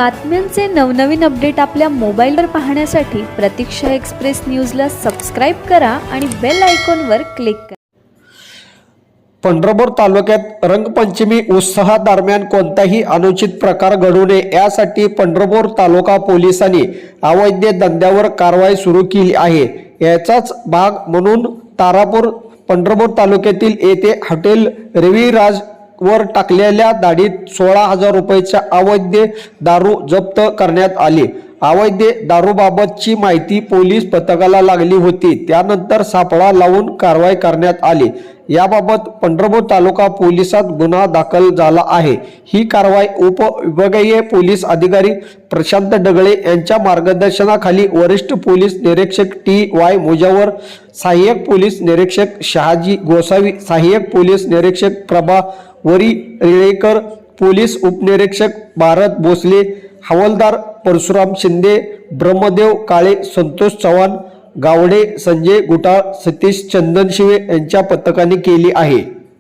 बातम्यांचे नवनवीन अपडेट आपल्या मोबाईलवर पाहण्यासाठी प्रतीक्षा एक्सप्रेस न्यूजला सबस्क्राईब करा आणि बेल आयकॉनवर क्लिक करा। पंढरपूर तालुक्यात रंगपंचमी उत्सवादरम्यान कोणताही अनुचित प्रकार घडू नये यासाठी पंढरपूर तालुका पोलिसांनी अवैध धंद्यावर कारवाई सुरू केली आहे। याचाच भाग म्हणून तारापूर पंढरपूर तालुक्यातील येथे हॉटेल रविराज वर टाकलेल्या दाढीत 16,000 रुपयाच्या अवैध दारू जप्त करण्यात आली। अवैध दारूबाबतची माहिती पोलीस पथकाला लागली होती, त्यानंतर सापळा लावून कारवाई करण्यात आली। याबाबत पंढरपूर तालुका पोलिसात गुन्हा दाखल झाला आहे। ही कारवाई उपविभागीय पोलीस अधिकारी प्रशांत डगळे यांच्या मार्गदर्शनाखाली वरिष्ठ पोलीस निरीक्षक TY मुजावर, सहाय्यक पोलीस निरीक्षक शहाजी गोसावी, सहाय्यक पोलीस निरीक्षक प्रभावरी रेळेकर, पोलीस उपनिरीक्षक भारत भोसले, हवालदार परशुराम शिंदे, ब्रह्मदेव काळे, संतोष चव्हाण, गावडे संजय गुटाळ, सतीश चंदनशिवे यांच्या पथकाने केली आहे।